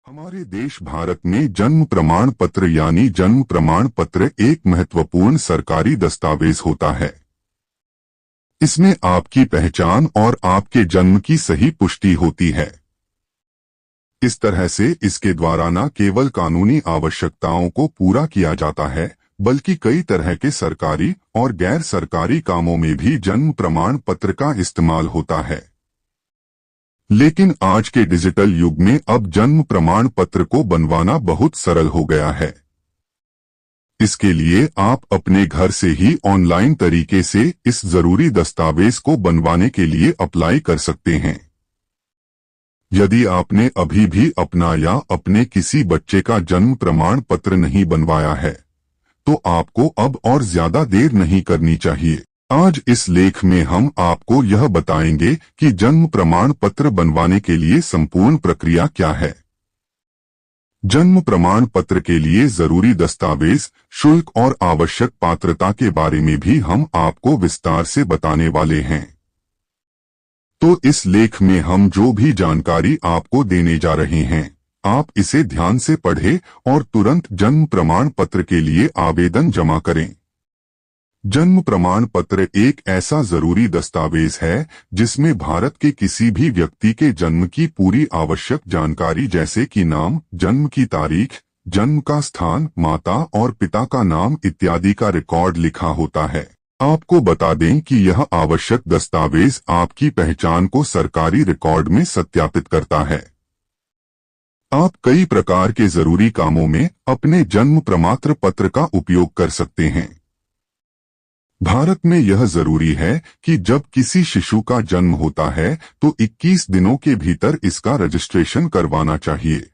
हमारे देश भारत में जन्म प्रमाण पत्र यानी जन्म प्रमाण पत्र एक महत्वपूर्ण सरकारी दस्तावेज होता है। इसमें आपकी पहचान और आपके जन्म की सही पुष्टि होती है। इस तरह से इसके द्वारा न केवल कानूनी आवश्यकताओं को पूरा किया जाता है, बल्कि कई तरह के सरकारी और गैर सरकारी कामों में भी जन्म प्रमाण पत्र का इस्तेमाल होता है। लेकिन आज के डिजिटल युग में अब जन्म प्रमाण पत्र को बनवाना बहुत सरल हो गया है। इसके लिए आप अपने घर से ही ऑनलाइन तरीके से इस जरूरी दस्तावेज को बनवाने के लिए अप्लाई कर सकते हैं। यदि आपने अभी भी अपना या अपने किसी बच्चे का जन्म प्रमाण पत्र नहीं बनवाया है, तो आपको अब और ज्यादा देर नहीं करनी चाहिए। आज इस लेख में हम आपको यह बताएंगे कि जन्म प्रमाण पत्र बनवाने के लिए संपूर्ण प्रक्रिया क्या है। जन्म प्रमाण पत्र के लिए जरूरी दस्तावेज, शुल्क और आवश्यक पात्रता के बारे में भी हम आपको विस्तार से बताने वाले हैं। तो इस लेख में हम जो भी जानकारी आपको देने जा रहे हैं, आप इसे ध्यान से पढ़ें और तुरंत जन्म प्रमाण पत्र के लिए आवेदन जमा करें। जन्म प्रमाण पत्र एक ऐसा जरूरी दस्तावेज है जिसमें भारत के किसी भी व्यक्ति के जन्म की पूरी आवश्यक जानकारी जैसे कि नाम, जन्म की तारीख, जन्म का स्थान, माता और पिता का नाम इत्यादि का रिकॉर्ड लिखा होता है। आपको बता दें कि यह आवश्यक दस्तावेज आपकी पहचान को सरकारी रिकॉर्ड में सत्यापित करता है। आप कई प्रकार के जरूरी कामों में अपने जन्म प्रमाण पत्र का उपयोग कर सकते हैं। भारत में यह जरूरी है कि जब किसी शिशु का जन्म होता है तो 21 दिनों के भीतर इसका रजिस्ट्रेशन करवाना चाहिए।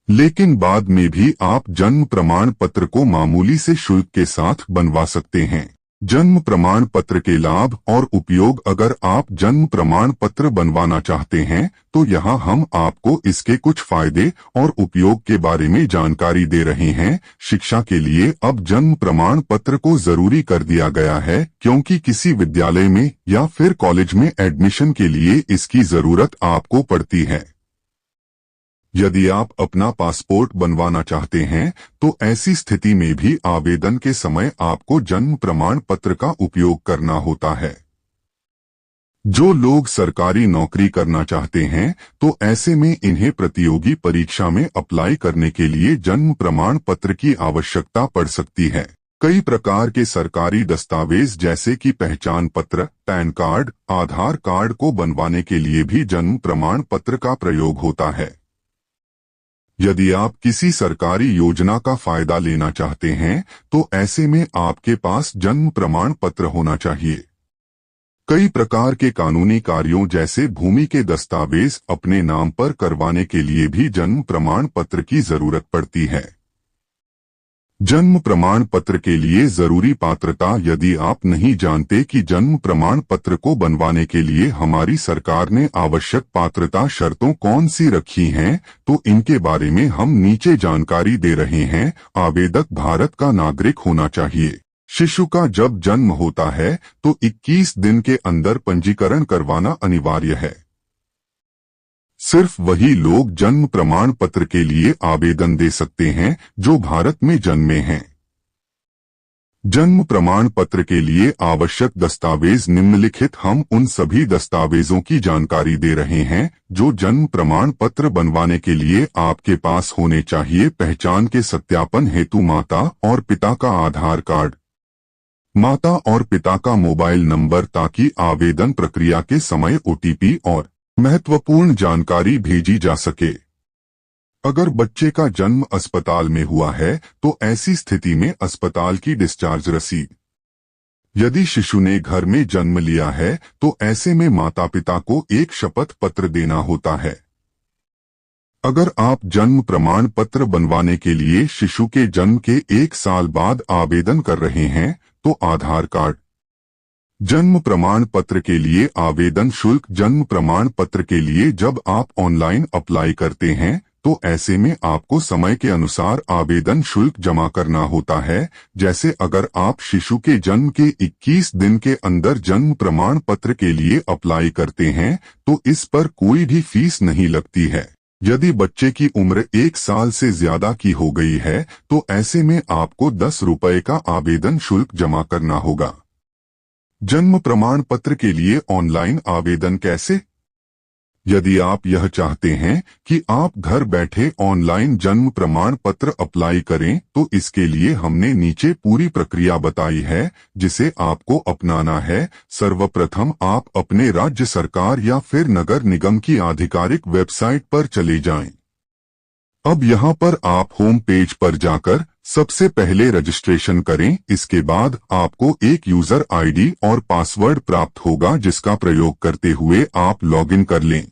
लेकिन बाद में भी आप जन्म प्रमाण पत्र को मामूली से शुल्क के साथ बनवा सकते हैं। जन्म प्रमाण पत्र के लाभ और उपयोग। अगर आप जन्म प्रमाण पत्र बनवाना चाहते हैं तो यहाँ हम आपको इसके कुछ फायदे और उपयोग के बारे में जानकारी दे रहे हैं। शिक्षा के लिए अब जन्म प्रमाण पत्र को जरूरी कर दिया गया है, क्योंकि किसी विद्यालय में या फिर कॉलेज में एडमिशन के लिए इसकी जरूरत आपको पड़ती है। यदि आप अपना पासपोर्ट बनवाना चाहते हैं तो ऐसी स्थिति में भी आवेदन के समय आपको जन्म प्रमाण पत्र का उपयोग करना होता है। जो लोग सरकारी नौकरी करना चाहते हैं तो ऐसे में इन्हें प्रतियोगी परीक्षा में अप्लाई करने के लिए जन्म प्रमाण पत्र की आवश्यकता पड़ सकती है। कई प्रकार के सरकारी दस्तावेज जैसे कि पहचान पत्र, पैन कार्ड, आधार कार्ड को बनवाने के लिए भी जन्म प्रमाण पत्र का प्रयोग होता है। यदि आप किसी सरकारी योजना का फायदा लेना चाहते हैं तो ऐसे में आपके पास जन्म प्रमाण पत्र होना चाहिए। कई प्रकार के कानूनी कार्यों जैसे भूमि के दस्तावेज अपने नाम पर करवाने के लिए भी जन्म प्रमाण पत्र की जरूरत पड़ती है। जन्म प्रमाण पत्र के लिए जरूरी पात्रता। यदि आप नहीं जानते कि जन्म प्रमाण पत्र को बनवाने के लिए हमारी सरकार ने आवश्यक पात्रता शर्तों कौन सी रखी हैं, तो इनके बारे में हम नीचे जानकारी दे रहे हैं। आवेदक भारत का नागरिक होना चाहिए। शिशु का जब जन्म होता है तो 21 दिन के अंदर पंजीकरण करवाना अनिवार्य है। सिर्फ वही लोग जन्म प्रमाण पत्र के लिए आवेदन दे सकते हैं जो भारत में जन्मे हैं। जन्म प्रमाण पत्र के लिए आवश्यक दस्तावेज निम्नलिखित। हम उन सभी दस्तावेजों की जानकारी दे रहे हैं जो जन्म प्रमाण पत्र बनवाने के लिए आपके पास होने चाहिए। पहचान के सत्यापन हेतु माता और पिता का आधार कार्ड, माता और पिता का मोबाइल नंबर, ताकि आवेदन प्रक्रिया के समय OTP और महत्वपूर्ण जानकारी भेजी जा सके। अगर बच्चे का जन्म अस्पताल में हुआ है तो ऐसी स्थिति में अस्पताल की डिस्चार्ज रसीद। यदि शिशु ने घर में जन्म लिया है तो ऐसे में माता पिता को एक शपथ पत्र देना होता है। अगर आप जन्म प्रमाण पत्र बनवाने के लिए शिशु के जन्म के 1 साल बाद आवेदन कर रहे हैं तो आधार कार्ड। जन्म प्रमाण पत्र के लिए आवेदन शुल्क। जन्म प्रमाण पत्र के लिए जब आप ऑनलाइन अप्लाई करते हैं तो ऐसे में आपको समय के अनुसार आवेदन शुल्क जमा करना होता है। जैसे अगर आप शिशु के जन्म के 21 दिन के अंदर जन्म प्रमाण पत्र के लिए अप्लाई करते हैं तो इस पर कोई भी फीस नहीं लगती है। यदि बच्चे की उम्र 1 साल से ज्यादा की हो गई है तो ऐसे में आपको 10 रुपए का आवेदन शुल्क जमा करना होगा। जन्म प्रमाण पत्र के लिए ऑनलाइन आवेदन कैसे? यदि आप यह चाहते हैं कि आप घर बैठे ऑनलाइन जन्म प्रमाण पत्र अप्लाई करें तो इसके लिए हमने नीचे पूरी प्रक्रिया बताई है जिसे आपको अपनाना है। सर्वप्रथम आप अपने राज्य सरकार या फिर नगर निगम की आधिकारिक वेबसाइट पर चले जाएं। अब यहाँ पर आप होम पेज पर जाकर सबसे पहले रजिस्ट्रेशन करें। इसके बाद आपको एक यूजर आईडी और पासवर्ड प्राप्त होगा जिसका प्रयोग करते हुए आप लॉगिन कर लें।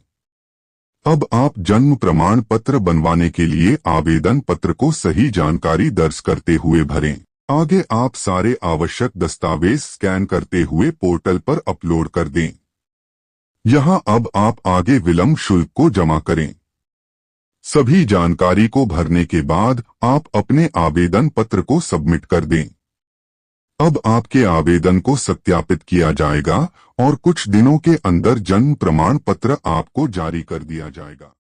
अब आप जन्म प्रमाण पत्र बनवाने के लिए आवेदन पत्र को सही जानकारी दर्ज करते हुए भरें। आगे आप सारे आवश्यक दस्तावेज स्कैन करते हुए पोर्टल पर अपलोड कर दें। यहां अब आप आगे विलंब शुल्क को जमा करें। सभी जानकारी को भरने के बाद आप अपने आवेदन पत्र को सबमिट कर दें। अब आपके आवेदन को सत्यापित किया जाएगा और कुछ दिनों के अंदर जन्म प्रमाण पत्र आपको जारी कर दिया जाएगा।